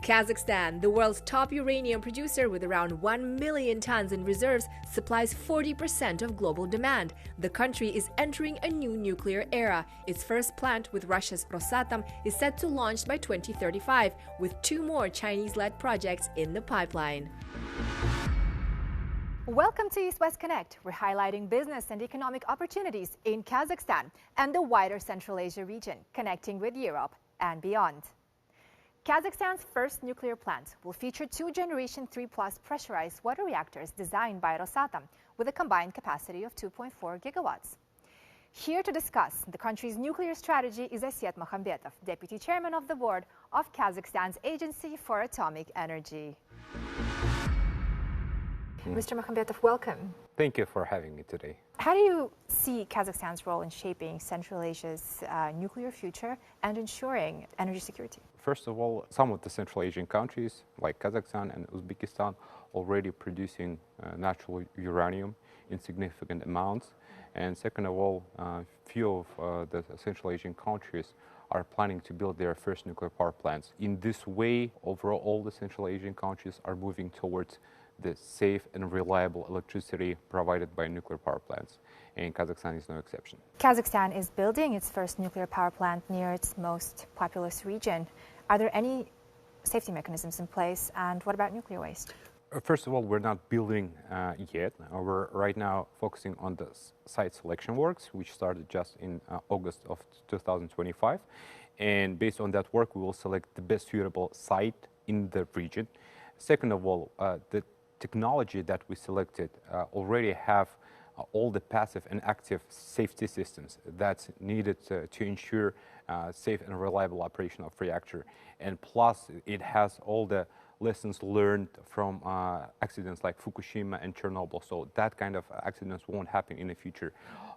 Kazakhstan, the world's top uranium producer with around 1 million tons in reserves, supplies 40% of global demand. The country is entering a new nuclear era. Its first plant with Russia's Rosatom is set to launch by 2035, with 2 more Chinese-led projects in the pipeline. Welcome to East-West Connect. We're highlighting business and economic opportunities in Kazakhstan and the wider Central Asia region, connecting with Europe and beyond. Kazakhstan's first nuclear plant will feature 2 Generation 3 Plus pressurized water reactors designed by Rosatom with a combined capacity of 2.4 gigawatts. Here to discuss the country's nuclear strategy is Aset Mahambetov, Deputy Chairman of the Board of Kazakhstan's Agency for Atomic Energy. Mr. Mahambetov, welcome. Thank you for having me today. How do you see Kazakhstan's role in shaping Central Asia's nuclear future and ensuring energy security? First of all, some of the Central Asian countries, like Kazakhstan and Uzbekistan, already producing natural uranium in significant amounts. And second of all, few of the Central Asian countries are planning to build their first nuclear power plants. In this way, overall, all the Central Asian countries are moving towards the safe and reliable electricity provided by nuclear power plants, and Kazakhstan is no exception. Kazakhstan is building its first nuclear power plant near its most populous region. Are there any safety mechanisms in place, and what about nuclear waste? First of all, we're not building yet. We're right now focusing on the site selection works, which started just in August of 2025. And based on that work, we will select the best suitable site in the region. Second of all, the technology that we selected already have all the passive and active safety systems that's needed to ensure safe and reliable operation of reactor. And plus, it has all the lessons learned from accidents like Fukushima and Chernobyl, so that kind of accidents won't happen in the future.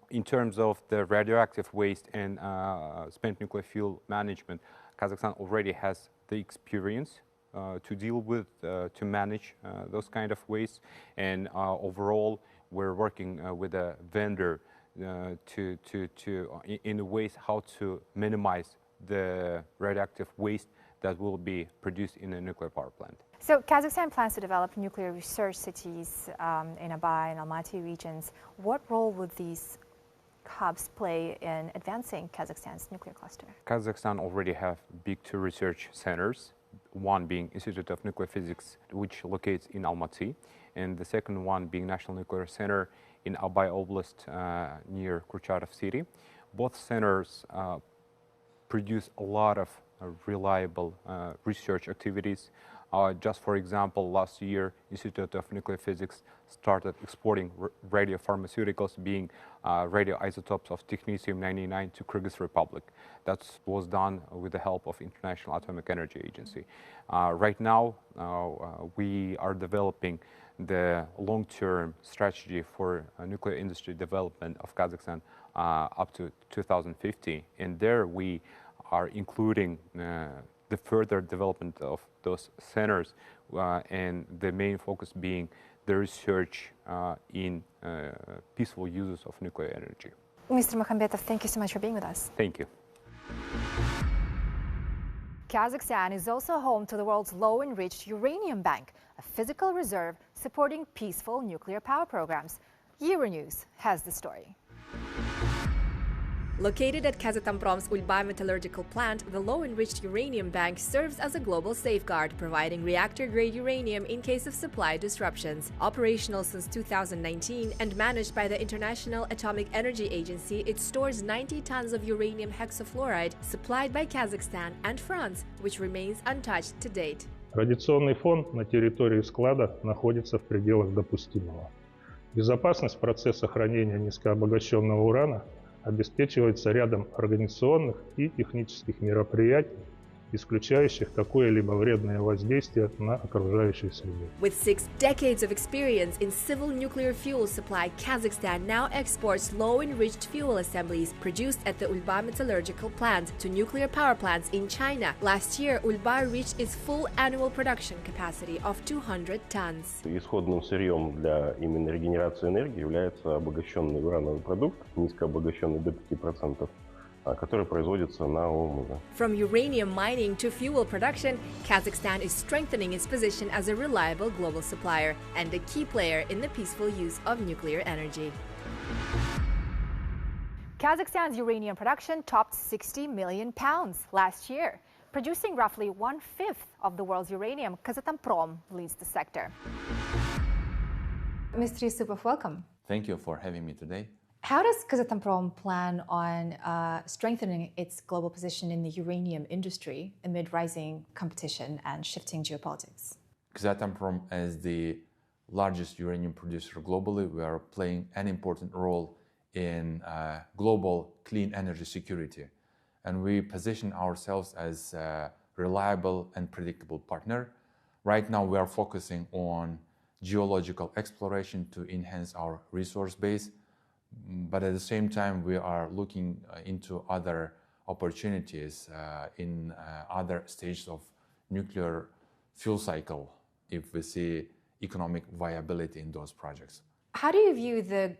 In terms of the radioactive waste and spent nuclear fuel management, Kazakhstan already has the experience to deal with, to manage those kind of waste. And overall, we're working with a vendor in ways how to minimize the radioactive waste that will be produced in a nuclear power plant. So Kazakhstan plans to develop nuclear research cities in Abay and Almaty regions. What role would these hubs play in advancing Kazakhstan's nuclear cluster? Kazakhstan already have big 2 research centers, one being Institute of Nuclear Physics, which locates in Almaty, and the second one being National Nuclear Center in Abay Oblast near Kurchatov city. Both centers produce a lot of reliable research activities. Just for example, last year, Institute of Nuclear Physics started exporting radiopharmaceuticals, being radioisotopes of technetium-99 to Kyrgyz Republic. That was done with the help of International Atomic Energy Agency. Right now, we are developing the long-term strategy for nuclear industry development of Kazakhstan up to 2050, and there we are including the further development of those centers, and the main focus being the research in peaceful uses of nuclear energy. Mr. Mahambetov, thank you so much for being with us. Thank you. Kazakhstan is also home to the world's low-enriched uranium bank, a physical reserve supporting peaceful nuclear power programs. Euronews has the story. Located at Kazatomprom's Ulba metallurgical plant, the low-enriched uranium bank serves as a global safeguard, providing reactor-grade uranium in case of supply disruptions. Operational since 2019 and managed by the International Atomic Energy Agency, it stores 90 tons of uranium hexafluoride supplied by Kazakhstan and France, which remains untouched to date. Радиационный фон на территории склада находится в пределах допустимого. Безопасность процесса хранения низкообогащенного урана обеспечивается рядом организационных и технических мероприятий, исключающих какое-либо вредное воздействие на окружающую среду. With 6 decades of experience in civil nuclear fuel supply, Kazakhstan now exports low-enriched fuel assemblies produced at the Ulba metallurgical plant to nuclear power plants in China. Last year, Ulba reached its full annual production capacity of 200 tons. Исходным сырьем для именно регенерации энергии является обогащенный урановый продукт, низкообогащенный до 5%, который производится на Омузе. From uranium mining to fuel production, Kazakhstan is strengthening its position as a reliable global supplier and a key player in the peaceful use of nuclear energy. Kazakhstan's uranium production topped 60 million pounds last year. Producing roughly 1/5 of the world's uranium, Kazatomprom leads the sector. Mr. Yusupov, welcome. Thank you for having me today. How does Kazatomprom plan on strengthening its global position in the uranium industry amid rising competition and shifting geopolitics? Kazatomprom, as the largest uranium producer globally, we are playing an important role in global clean energy security. And we position ourselves as a reliable and predictable partner. Right now, we are focusing on geological exploration to enhance our resource base. But at the same time, we are looking into other opportunities in other stages of nuclear fuel cycle if we see economic viability in those projects. How do you view the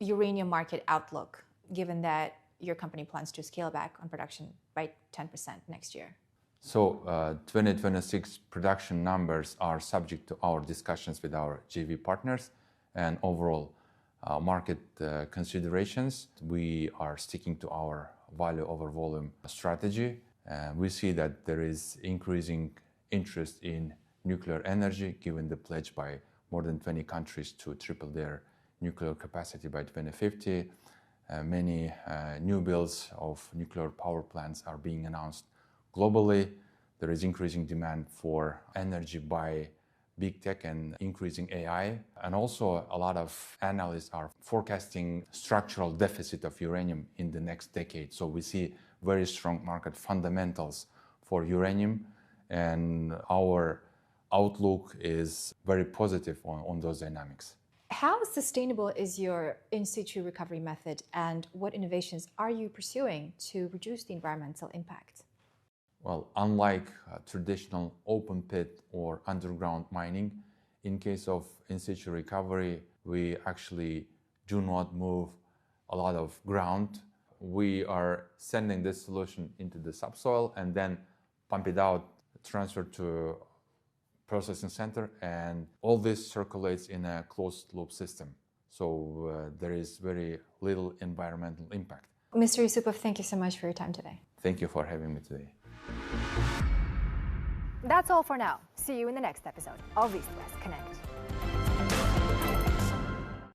uranium market outlook, given that your company plans to scale back on production by 10% next year? So 2026 production numbers are subject to our discussions with our JV partners and overall market considerations. We are sticking to our value over volume strategy. We see that there is increasing interest in nuclear energy, given the pledge by more than 20 countries to triple their nuclear capacity by 2050. Many new builds of nuclear power plants are being announced globally. There is increasing demand for energy by big tech and increasing AI. And also a lot of analysts are forecasting structural deficit of uranium in the next decade. So we see very strong market fundamentals for uranium, and our outlook is very positive on those dynamics. How sustainable is your in situ recovery method, and what innovations are you pursuing to reduce the environmental impact? Well, unlike traditional open pit or underground mining, in case of in situ recovery, we actually do not move a lot of ground. We are sending this solution into the subsoil and then pump it out, transfer to processing center, and all this circulates in a closed loop system. So there is very little environmental impact. Mr. Yusupov, thank you so much for your time today. Thank you for having me today. That's all for now. See you in the next episode of East West Connect.